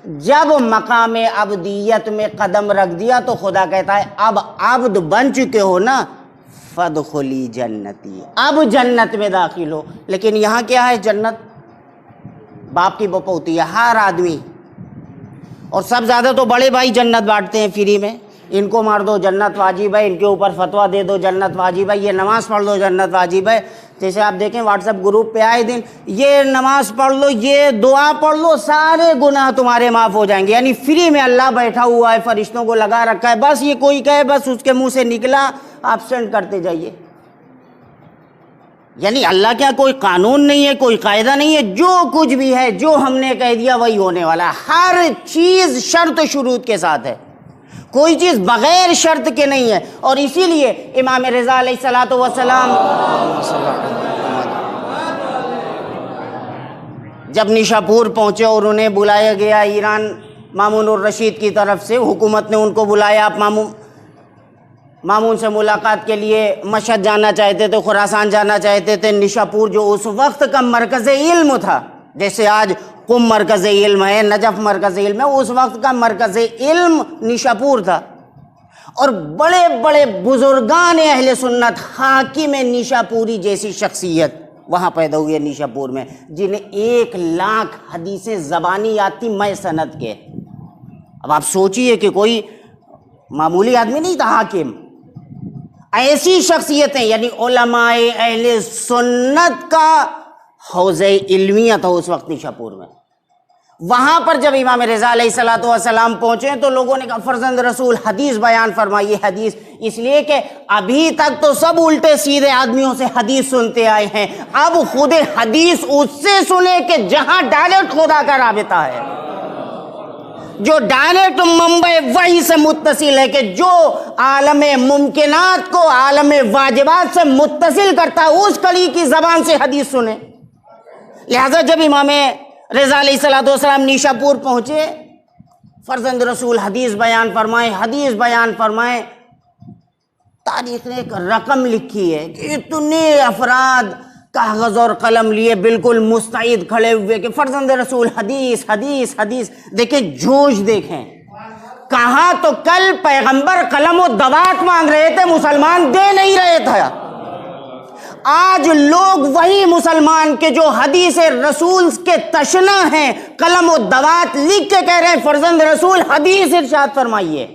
جب مقام عبدیت میں قدم رکھ دیا تو خدا کہتا ہے اب عبد بن چکے ہو نا، فادخلی جنتی، اب جنت میں داخل ہو۔ لیکن یہاں کیا ہے؟ جنت باپ کی بپوتی ہے، ہر آدمی، اور سب زیادہ تو بڑے بھائی جنت بانٹتے ہیں فری میں، ان کو مار دو جنت واجب ہے، ان کے اوپر فتویٰ دے دو جنت واجب ہے، یہ نماز پڑھ لو جنت واجب ہے۔ جیسے آپ دیکھیں واٹس ایپ گروپ پہ آئے دن یہ نماز پڑھ لو، یہ دعا پڑھ لو، سارے گناہ تمہارے معاف ہو جائیں گے، یعنی فری میں اللہ بیٹھا ہوا ہے، فرشتوں کو لگا رکھا ہے، بس یہ کوئی کہے بس اس کے منہ سے نکلا آپ سینڈ کرتے جائیے۔ یعنی اللہ کیا کوئی قانون نہیں ہے، کوئی قاعدہ نہیں ہے، جو کچھ بھی ہے جو ہم نے کہہ دیا وہی ہونے والا ہے، ہر چیز شرط و شروط کے ساتھ ہے، کوئی چیز بغیر شرط کے نہیں ہے۔ اور اسی لیے امام رضا علیہ الصلوۃ والسلام جب نشاپور پہنچے اور انہیں بلایا گیا ایران مامون الرشید کی طرف سے، حکومت نے ان کو بلایا، آپ مامون سے ملاقات کے لیے مشہد جانا چاہتے تھے، خراسان جانا چاہتے تھے۔ نشاپور جو اس وقت کا مرکز علم تھا، جیسے آج قم مرکز علم ہے، نجف مرکز علم ہے، اس وقت کا مرکز علم نشاپور تھا، اور بڑے بڑے بزرگان اہل سنت، حاکم نشاپوری جیسی شخصیت وہاں پیدا ہوئی ہے نشاپور میں، جنہیں 1,00,000 حدیثیں زبانی یاد تھی میں سند کے۔ اب آپ سوچئے کہ کوئی معمولی آدمی نہیں تھا حاکم، ایسی شخصیتیں، یعنی علماء اہل سنت کا حوضہ علمیہ تھا اس وقت نشاپور میں۔ وہاں پر جب امام رضا علیہ الصلوۃ والسلام پہنچے تو لوگوں نے کہا فرزند رسول حدیث بیان فرمائیے، حدیث، اس لیے کہ ابھی تک تو سب الٹے سیدھے آدمیوں سے حدیث سنتے آئے ہیں، اب خود حدیث اس سے سنے کہ جہاں ڈائریکٹ خدا کا رابطہ ہے، جو ڈائریکٹ منبع وحی سے متصل ہے، کہ جو عالم ممکنات کو عالم واجبات سے متصل کرتا ہے، اس کلی کی زبان سے حدیث سنے۔ لہذا جب امام رضا علیہ الصلوۃ والسلام نیشاپور پہنچے، فرزند رسول حدیث بیان فرمائے، حدیث بیان فرمائے، تاریخ نے ایک رقم لکھی ہے کہ اتنے افراد کاغذ اور قلم لیے بالکل مستعد کھڑے ہوئے کہ فرزند رسول حدیث حدیث حدیث۔ دیکھیں جوش، دیکھیں کہاں تو کل پیغمبر قلم و دوات مانگ رہے تھے، مسلمان دے نہیں رہے تھے، آج لوگ وہی مسلمان کے جو حدیث رسول کے تشنا ہیں، قلم و دوات لکھ کے کہہ رہے ہیں فرزند رسول حدیث ارشاد فرمائیے۔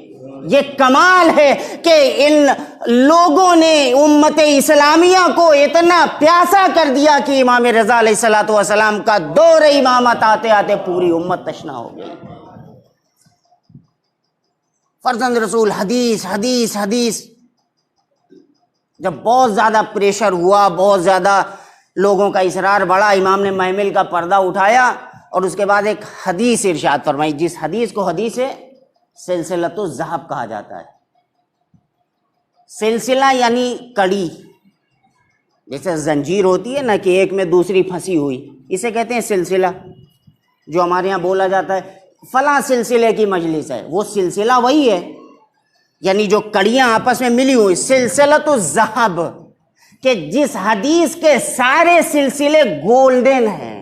یہ کمال ہے کہ ان لوگوں نے امت اسلامیہ کو اتنا پیاسا کر دیا کہ امام رضا علیہ الصلوۃ والسلام کا دور امامت آتے آتے پوری امت تشنا ہو گئی۔ فرزند رسول حدیث حدیث حدیث۔ جب بہت زیادہ پریشر ہوا، بہت زیادہ لوگوں کا اصرار بڑھا، امام نے محمل کا پردہ اٹھایا اور اس کے بعد ایک حدیث ارشاد فرمائی، جس حدیث کو حدیث سلسلۃ الذہب کہا جاتا ہے۔ سلسلہ یعنی کڑی، جیسے زنجیر ہوتی ہے نا کہ ایک میں دوسری پھنسی ہوئی، اسے کہتے ہیں سلسلہ۔ جو ہمارے یہاں بولا جاتا ہے فلاں سلسلے کی مجلس ہے، وہ سلسلہ وہی ہے، یعنی جو کڑیاں آپس میں ملی ہوئی، سلسلۃ الذہب، کہ جس حدیث کے سارے سلسلے گولڈن ہیں،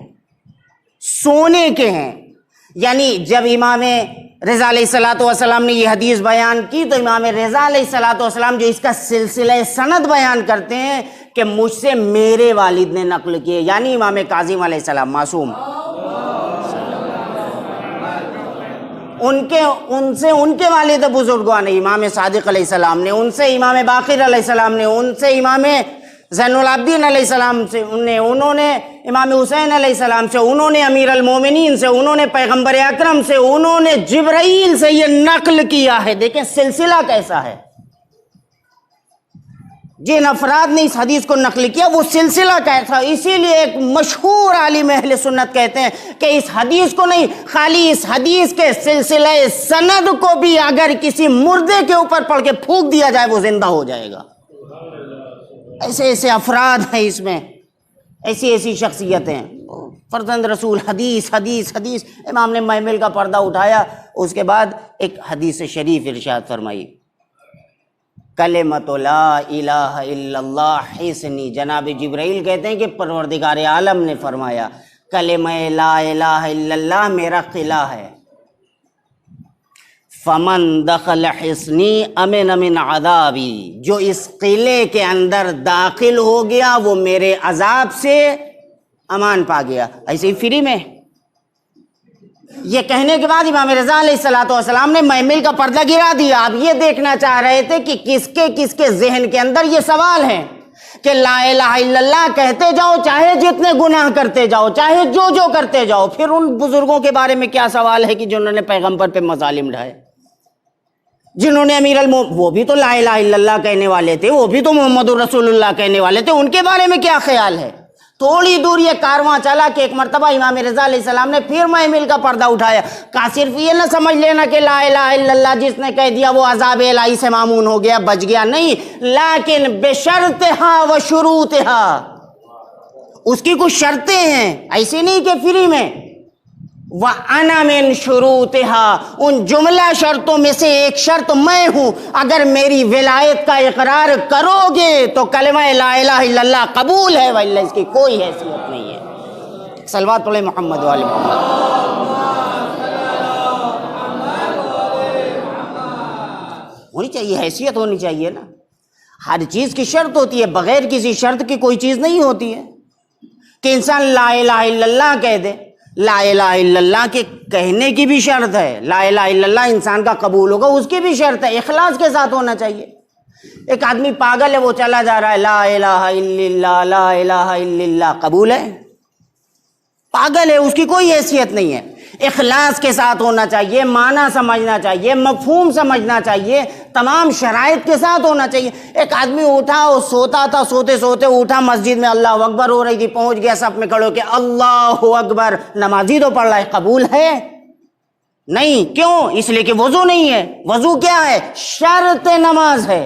سونے کے ہیں۔ یعنی جب امام رضا علیہ الصلوۃ والسلام نے یہ حدیث بیان کی تو امام رضا علیہ الصلوۃ والسلام جو اس کا سلسلہ سند بیان کرتے ہیں کہ مجھ سے میرے والد نے نقل کیے، یعنی امام کاظم علیہ السلام معصوم، ان کے والد بزرگوان، امام صادق علیہ السلام نے، ان سے امام باقر علیہ السلام نے، ان سے امام زین العابدین علیہ السلام سے، انہوں نے امام حسین علیہ السلام سے، انہوں نے امیر المومنین سے، انہوں نے پیغمبر اکرم سے، انہوں نے جبرائیل سے یہ نقل کیا ہے۔ دیکھیں سلسلہ کیسا ہے، جن افراد نے اس حدیث کو نقل کیا وہ سلسلہ کیسا۔ اسی لیے ایک مشہور عالم اہل سنت کہتے ہیں کہ اس حدیث کو نہیں، خالی اس حدیث کے سلسلہ سند کو بھی اگر کسی مردے کے اوپر پڑھ کے پھونک دیا جائے وہ زندہ ہو جائے گا۔ ایسے ایسے افراد ہیں اس میں، ایسی ایسی شخصیتیں۔ فرزند رسول حدیث حدیث حدیث، امام نے محمل کا پردہ اٹھایا، اس کے بعد ایک حدیث شریف ارشاد فرمائی، کلمۃ لا الہ الا اللہ حصنی۔ جناب جبرائیل کہتے ہیں کہ پروردگار عالم نے فرمایا کلمہ لا الہ الا اللہ میرا قلعہ ہے، فمن دخل حصنی امن من عذابی، جو اس قلعے کے اندر داخل ہو گیا وہ میرے عذاب سے امان پا گیا۔ ایسے ہی فری میں یہ کہنے کے بعد امام رضا علیہ الصلوۃ والسلام نے محمل کا پردہ گرا دیا۔ آپ یہ دیکھنا چاہ رہے تھے کہ کس کے ذہن کے اندر یہ سوال ہے کہ لا الہ الا اللہ کہتے جاؤ، چاہے جتنے گناہ کرتے جاؤ، چاہے جو کرتے جاؤ، پھر ان بزرگوں کے بارے میں کیا سوال ہے کہ جنہوں نے پیغمبر پہ مظالم ڈھائے، جنہوں نے وہ بھی تو لا الہ الا اللہ کہنے والے تھے، وہ بھی تو محمد رسول اللہ کہنے والے تھے، ان کے بارے میں کیا خیال ہے؟ تھوڑی دور یہ کارواں چلا کہ ایک مرتبہ امام رضا علیہ السلام نے پھر محمل کا پردہ اٹھایا، کہا صرف یہ نہ سمجھ لینا کہ لا الہ الا اللہ جس نے کہہ دیا وہ عذاب الہی سے معمون ہو گیا، بچ گیا، نہیں، لیکن بشرطہا و شروطہا، اس کی کچھ شرطیں ہیں، ایسی نہیں کہ فری میں۔ وَأَنَا مِن شُرُوطِهَا، ان جملہ شرطوں میں سے ایک شرط میں ہوں، اگر میری ولایت کا اقرار کرو گے تو کلمہ لا الہ الا اللہ قبول ہے، وإلا اس کی کوئی حیثیت نہیں ہے۔ صلوات پڑھیں محمد وآل محمد۔ ہونی چاہیے، حیثیت ہونی چاہیے نا، ہر چیز کی شرط ہوتی ہے، بغیر کسی شرط کی کوئی چیز نہیں ہوتی ہے کہ انسان لا الہ الا اللہ کہہ دے۔ لا الہ الا اللہ کے کہنے کی بھی شرط ہے، لا الہ الا اللہ انسان کا قبول ہوگا اس کی بھی شرط ہے، اخلاص کے ساتھ ہونا چاہیے۔ ایک آدمی پاگل ہے، وہ چلا جا رہا ہے لا الہ الا اللہ لا الہ الا اللہ، قبول ہے؟ پاگل ہے، اس کی کوئی حیثیت نہیں ہے۔ اخلاص کے ساتھ ہونا چاہیے، معنی سمجھنا چاہیے، مفہوم سمجھنا چاہیے، تمام شرائط کے ساتھ ہونا چاہیے۔ ایک آدمی اٹھا، وہ سوتا تھا، سوتے سوتے اٹھا، مسجد میں اللہ اکبر ہو رہی تھی، پہنچ گیا صف میں کھڑے ہو کے اللہ اکبر، نمازی تو پڑھ رہا ہے، قبول ہے؟ نہیں، کیوں؟ اس لیے کہ وضو نہیں ہے۔ وضو کیا ہے؟ شرط نماز ہے۔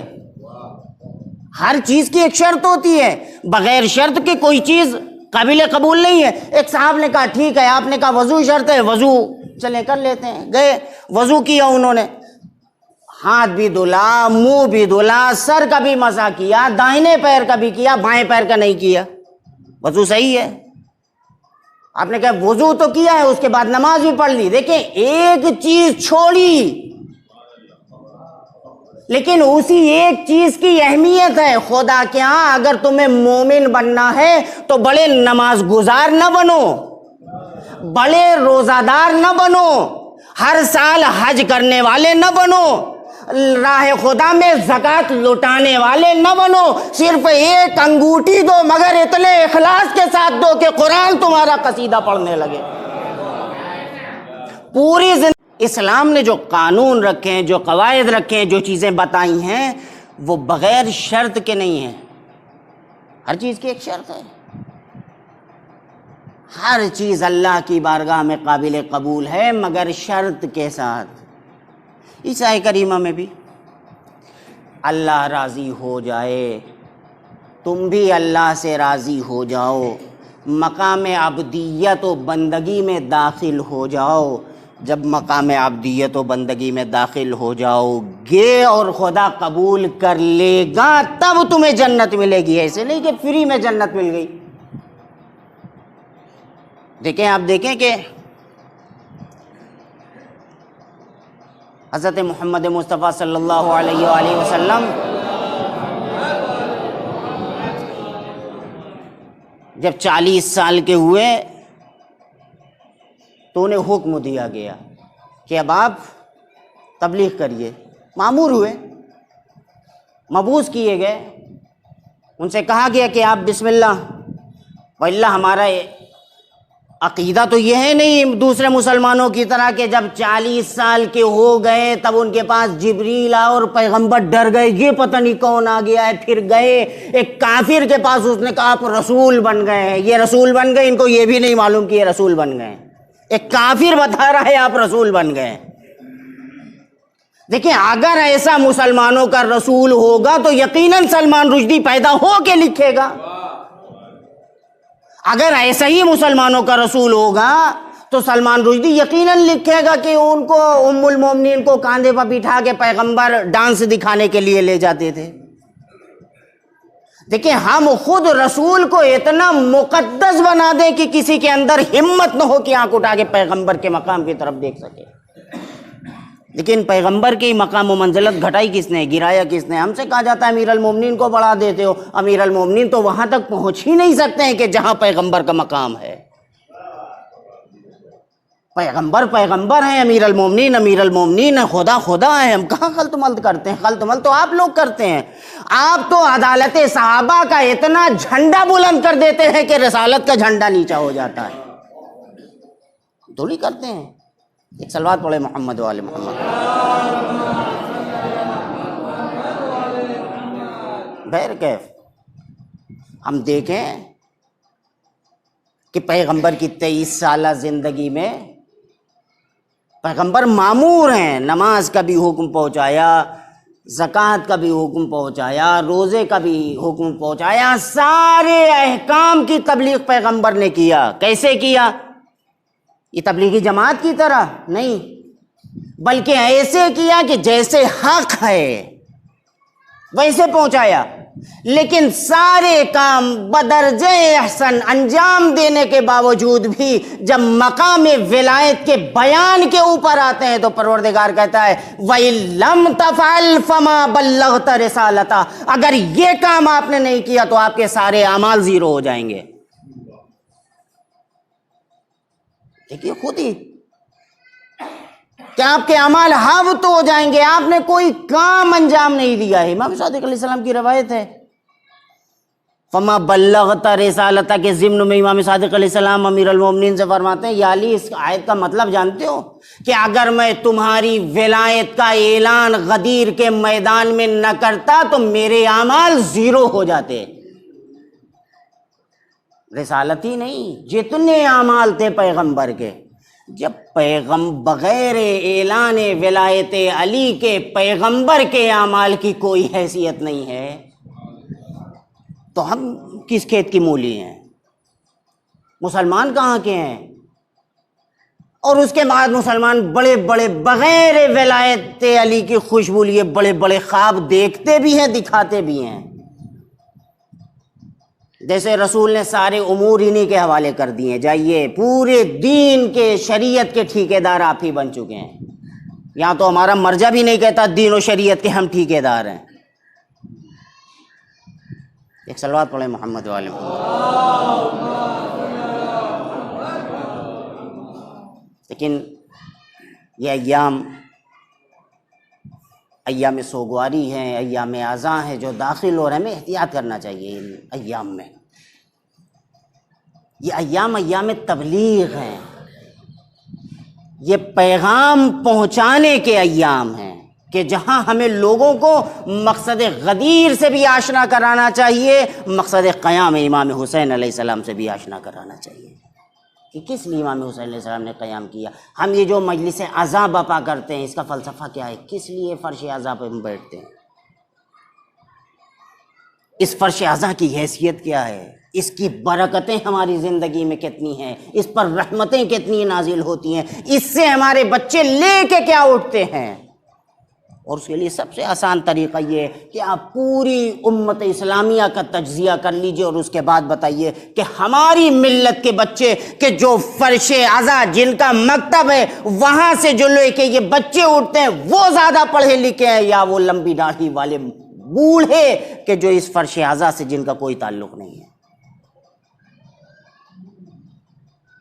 ہر چیز کی ایک شرط ہوتی ہے، بغیر شرط کی کوئی چیز قابل قبول نہیں ہے۔ ایک صاحب نے کہا ٹھیک ہے، آپ نے کہا وضو شرط ہے، وضو چلے کر لیتے ہیں، گئے وضو کیا، انہوں نے ہاتھ بھی دھلا، منہ بھی دھلا، سر کا بھی مسح کیا، دائیں پیر کا بھی کیا، بائیں پیر کا نہیں کیا، وضو صحیح ہے۔ آپ نے کہا وضو تو کیا ہے، اس کے بعد نماز بھی پڑھ لی۔ دیکھیں ایک چیز چھوڑی، لیکن اسی ایک چیز کی اہمیت ہے۔ خدا کے ہاں اگر تمہیں مومن بننا ہے تو بڑے نماز گزار نہ بنو، بڑے روزہ دار نہ بنو، ہر سال حج کرنے والے نہ بنو، راہ خدا میں زکوٰۃ لٹانے والے نہ بنو، صرف ایک انگوٹھی دو مگر اتنے اخلاص کے ساتھ دو کہ قرآن تمہارا قصیدہ پڑھنے لگے۔ پوری زندگی اسلام نے جو قانون رکھے ہیں، جو قواعد رکھے ہیں، جو چیزیں بتائی ہیں، وہ بغیر شرط کے نہیں ہیں۔ ہر چیز کی ایک شرط ہے، ہر چیز اللہ کی بارگاہ میں قابل قبول ہے مگر شرط کے ساتھ۔ اس آیت کریمہ میں بھی اللہ راضی ہو جائے، تم بھی اللہ سے راضی ہو جاؤ، مقام عبدیت و بندگی میں داخل ہو جاؤ۔ جب مقام عبدیت و بندگی میں داخل ہو جاؤ گے اور خدا قبول کر لے گا تب تمہیں جنت ملے گی، ایسے نہیں کہ فری میں جنت مل گئی۔ دیکھیں، آپ دیکھیں کہ حضرت محمد مصطفیٰ صلی اللہ علیہ وآلہ وسلم جب 40 سال کے ہوئے تو انہیں حکم دیا گیا کہ اب آپ تبلیغ کریے۔ مامور ہوئے، مبعوث کیے گئے، ان سے کہا گیا کہ آپ بسم اللہ واللہ، ہمارا عقیدہ تو یہ ہے نہیں دوسرے مسلمانوں کی طرح کہ جب 40 سال کے ہو گئے تب ان کے پاس جبریل آیا اور پیغمبر ڈر گئے، یہ پتہ نہیں کون آ گیا ہے، پھر گئے ایک کافر کے پاس، اس نے کہا آپ رسول بن گئے ہیں، یہ رسول بن گئے، ان کو یہ بھی نہیں معلوم کہ یہ رسول بن گئے ہیں، ایک کافر بتا رہا ہے آپ رسول بن گئے۔ دیکھیں اگر ایسا مسلمانوں کا رسول ہوگا تو یقیناً سلمان رشدی پیدا ہو کے لکھے گا۔ اگر ایسا ہی مسلمانوں کا رسول ہوگا تو سلمان رشدی یقیناً لکھے گا کہ ان کو ام المومنین کو کاندھے پر بٹھا کے پیغمبر ڈانس دکھانے کے لیے لے جاتے تھے۔ دیکھیں ہم خود رسول کو اتنا مقدس بنا دیں کہ کسی کے اندر ہمت نہ ہو کہ آنکھ اٹھا کے پیغمبر کے مقام کی طرف دیکھ سکے۔ لیکن پیغمبر کی مقام و منزلت گھٹائی کس نے، گرایا کس نے؟ ہم سے کہا جاتا ہے امیر المومنین کو بڑھا دیتے ہو، امیر المومنین تو وہاں تک پہنچ ہی نہیں سکتے ہیں کہ جہاں پیغمبر کا مقام ہے۔ پیغمبر پیغمبر ہیں، امیر المومنین ہیں، خدا خدا ہیں۔ ہم کہاں خلط ملط کرتے ہیں؟ خلط ملط تو آپ لوگ کرتے ہیں۔ آپ تو عدالت صحابہ کا اتنا جھنڈا بلند کر دیتے ہیں کہ رسالت کا جھنڈا نیچا ہو جاتا ہے، تھوڑی کرتے ہیں۔ ایک صلوات پڑھے محمد و آل محمد۔ بہر کیف ہم دیکھیں کہ پیغمبر کی 23 سالہ زندگی میں پیغمبر مامور ہیں، نماز کا بھی حکم پہنچایا، زکوٰۃ کا بھی حکم پہنچایا، روزے کا بھی حکم پہنچایا، سارے احکام کی تبلیغ پیغمبر نے کیا۔ کیسے کیا؟ یہ تبلیغی جماعت کی طرح نہیں، بلکہ ایسے کیا کہ جیسے حق ہے ویسے پہنچایا۔ لیکن سارے کام بدرجہ احسن انجام دینے کے باوجود بھی جب مقام ولایت کے بیان کے اوپر آتے ہیں تو پروردگار کہتا ہے وَإِن لَمْ تَفْعَلْ فَمَا بَلَّغْتَ رِسَالَتَهُ، اگر یہ کام آپ نے نہیں کیا تو آپ کے سارے اعمال زیرو ہو جائیں گے۔ دیکھیے خود ہی کہ آپ کے اعمال حبط ہو جائیں گے، آپ نے کوئی کام انجام نہیں دیا ہے۔ امام صادق علیہ السلام کی روایت ہے فما بلغت رسالتہ کے ضمن میں امام صادق علیہ السلام امیر المومنین سے فرماتے ہیں یا علی، اس آیت کا مطلب جانتے ہو کہ اگر میں تمہاری ولایت کا اعلان غدیر کے میدان میں نہ کرتا تو میرے اعمال زیرو ہو جاتے۔ رسالت ہی نہیں، جتنے اعمال تھے پیغمبر کے، جب بغیر اعلان ولایت علی کے پیغمبر کے اعمال کی کوئی حیثیت نہیں ہے تو ہم کس کھیت کی مولی ہیں؟ مسلمان کہاں کے ہیں؟ اور اس کے بعد مسلمان بڑے بڑے بغیر ولایت علی کی خوشبو لیے بڑے بڑے خواب دیکھتے بھی ہیں، دکھاتے بھی ہیں۔ جیسے رسول نے سارے امور انہی کے حوالے کر دیے، جائیے پورے دین کے شریعت کے ٹھیکیدار آپ ہی بن چکے ہیں۔ یہاں تو ہمارا مرجع بھی نہیں کہتا دین و شریعت کے ہم ٹھیکیدار ہیں۔ ایک صلوات پڑھیں محمد و آل محمد۔ لیکن یہ ایام سوگواری ہیں، ایام اذاں ہیں جو داخل ہو رہے ہیں، ہمیں احتیاط کرنا چاہیے ان ایام میں۔ یہ ایام تبلیغ ہیں، یہ پیغام پہنچانے کے ایام ہیں کہ جہاں ہمیں لوگوں کو مقصد غدیر سے بھی آشنا کرانا چاہیے، مقصد قیام امام حسین علیہ السلام سے بھی آشنا کرانا چاہیے کہ کس لیے امام حسین علیہ السلام نے قیام کیا۔ ہم یہ جو مجلس عزا بپا کرتے ہیں، اس کا فلسفہ کیا ہے؟ کس لیے فرش عزا پہ ہم بیٹھتے ہیں؟ اس فرش عزا کی حیثیت کیا ہے؟ اس کی برکتیں ہماری زندگی میں کتنی ہیں؟ اس پر رحمتیں کتنی نازل ہوتی ہیں؟ اس سے ہمارے بچے لے کے کیا اٹھتے ہیں؟ اور اس کے لیے سب سے آسان طریقہ یہ ہے کہ آپ پوری امت اسلامیہ کا تجزیہ کر لیجئے اور اس کے بعد بتائیے کہ ہماری ملت کے بچے کہ جو فرش عزا جن کا مکتب ہے وہاں سے جو لے کے یہ بچے اٹھتے ہیں وہ زیادہ پڑھے لکھے ہیں یا وہ لمبی داڑھی والے بوڑھے کہ جو اس فرش عزا سے جن کا کوئی تعلق نہیں ہے؟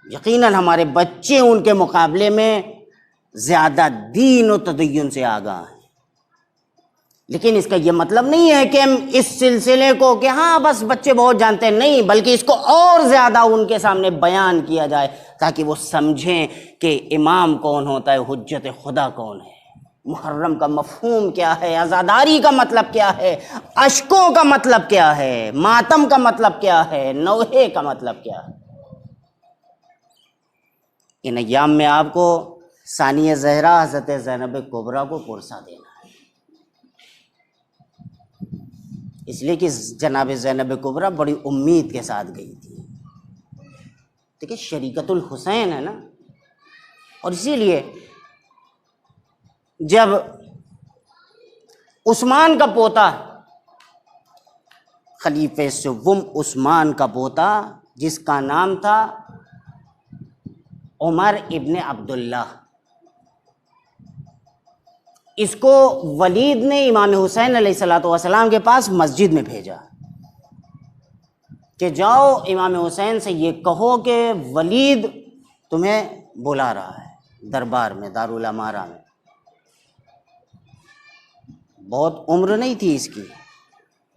یقیناً ہمارے بچے ان کے مقابلے میں زیادہ دین و تدین سے آگاہ ہیں۔ لیکن اس کا یہ مطلب نہیں ہے کہ ہم اس سلسلے کو کہ ہاں بس بچے بہت جانتے ہیں، نہیں، بلکہ اس کو اور زیادہ ان کے سامنے بیان کیا جائے تاکہ وہ سمجھیں کہ امام کون ہوتا ہے، حجت خدا کون ہے، محرم کا مفہوم کیا ہے، عزاداری کا مطلب کیا ہے، اشکوں کا مطلب کیا ہے، ماتم کا مطلب کیا ہے، نوحے کا مطلب کیا ہے۔ ان ایام میں آپ کو ثانیہ زہرا حضرت زینب کبریٰ کو پرسا دینا ہے، اس لیے کہ جناب زینب کبریٰ بڑی امید کے ساتھ گئی تھی۔ دیکھیں شریکت الحسین ہے نا، اور اسی لیے جب عثمان کا پوتا، خلیفہ سوم عثمان کا پوتا جس کا نام تھا عمر ابن عبداللہ، اس کو ولید نے امام حسین علیہ الصلوۃ والسلام کے پاس مسجد میں بھیجا کہ جاؤ امام حسین سے یہ کہو کہ ولید تمہیں بلا رہا ہے دربار میں، دارالامارہ میں۔ بہت عمر نہیں تھی اس کی،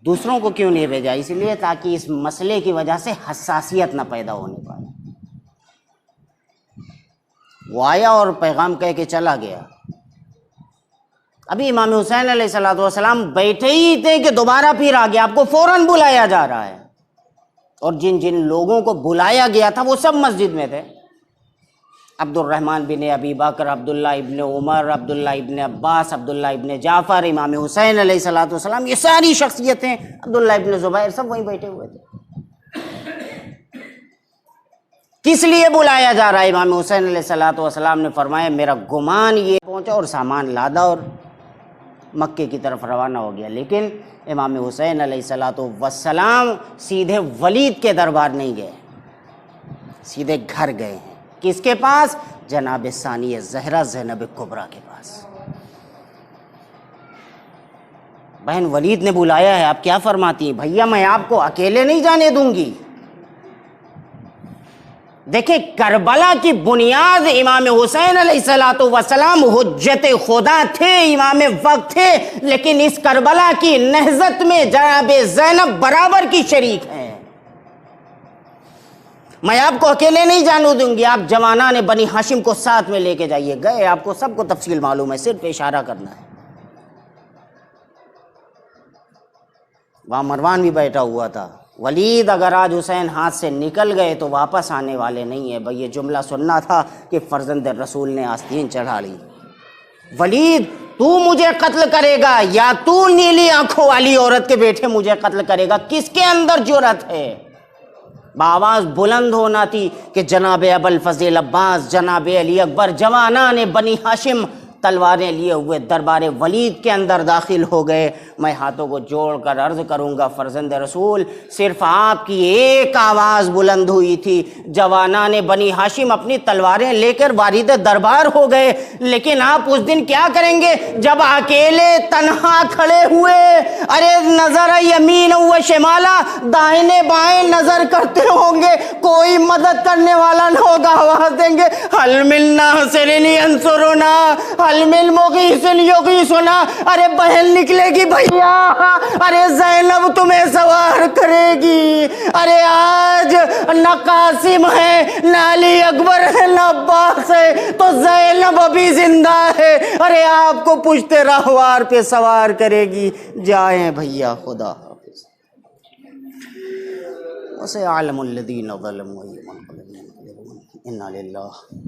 دوسروں کو کیوں نہیں بھیجا؟ اس لیے تاکہ اس مسئلے کی وجہ سے حساسیت نہ پیدا ہونے پائے۔ وہ آیا اور پیغام کہہ کے چلا گیا۔ ابھی امام حسین علیہ الصلوۃ والسلام بیٹھے ہی تھے کہ دوبارہ پھر آ گیا، آپ کو فوراً بلایا جا رہا ہے۔ اور جن جن لوگوں کو بلایا گیا تھا وہ سب مسجد میں تھے، عبد الرحمن بن ابی بکر، عبداللہ ابن عمر، عبداللہ ابن عباس، عبداللہ ابن جعفر، امام حسین علیہ الصلوۃ والسلام، یہ ساری شخصیتیں، عبداللہ ابن زبیر، سب وہیں بیٹھے ہوئے تھے۔ کس لیے بلایا جا رہا ہے؟ امام حسین علیہ الصلوۃ والسلام نے فرمایا میرا گمان یہ پہنچا اور سامان لادا اور مکے کی طرف روانہ ہو گیا۔ لیکن امام حسین علیہ الصلوۃ والسلام سیدھے ولید کے دربار نہیں گئے، سیدھے گھر گئے ہیں۔ کس کے پاس؟ جناب ثانی زہرا زینب کبریٰ کے پاس۔ بہن ولید نے بلایا ہے، آپ کیا فرماتی ہیں؟ بھیا میں آپ کو اکیلے نہیں جانے دوں گی۔ دیکھیں کربلا کی بنیاد امام حسین علیہ الصلوۃ والسلام حجت خدا تھے، امام وقت تھے، لیکن اس کربلا کی نہضت میں جناب زینب برابر کی شریک ہیں۔ میں آپ کو اکیلے نہیں جانے دوں گی، آپ جوانان بنی ہاشم کو ساتھ میں لے کے جائیے۔ گئے، آپ کو سب کو تفصیل معلوم ہے، صرف اشارہ کرنا ہے۔ وہاں مروان بھی بیٹھا ہوا تھا۔ ولید اگر آج حسین ہاتھ سے نکل گئے تو واپس آنے والے نہیں ہیں۔ بھئی یہ جملہ سننا تھا کہ فرزند رسول نے آستین چڑھا لی۔ ولید تو مجھے قتل کرے گا یا تو نیلی آنکھوں والی عورت کے بیٹے مجھے قتل کرے گا؟ کس کے اندر جرأت ہے؟ بآواز بلند ہونا تھی کہ جناب ابوالفضل عباس، جناب علی اکبر، جوانان بنی ہاشم تلواریں لیے ہوئے دربار ولید کے اندر داخل ہو گئے۔ میں ہاتھوں کو جوڑ کر عرض کروں گا فرزند رسول، صرف آپ کی ایک آواز بلند ہوئی تھی، جوانان بنی ہاشم اپنی تلواریں لے کر وارد دربار ہو گئے۔ لیکن آپ اس دن کیا کریں گے جب اکیلے تنہا کھڑے ہوئے؟ ارے نظر یمین و شمالہ، دائیں بائیں نظر کرتے ہوں گے، کوئی مدد کرنے والا نہ ہوگا۔ آواز دیں گے حل من ناصر ینصرنا، حل من مغیث یغیثنا۔ ارے بہن نکلے گی بھیا، ارے زینب تمہیں سوار کرے گی۔ ارے آج نہ قاسم ہے، نہ علی اکبر ہے، نہ عباس ہے، تو زینب ابھی زندہ ہے۔ ارے آپ کو پشتے راہوار پہ سوار کرے گی۔ جائیں بھیا، خدا حافظ۔ وَسَيَعْلَمُ الَّذِينَ ظَلَمُوا أَيَّ مُنقَلَبٍ يَنقَلِبُونَ۔ اِنَّا لِلَّهِ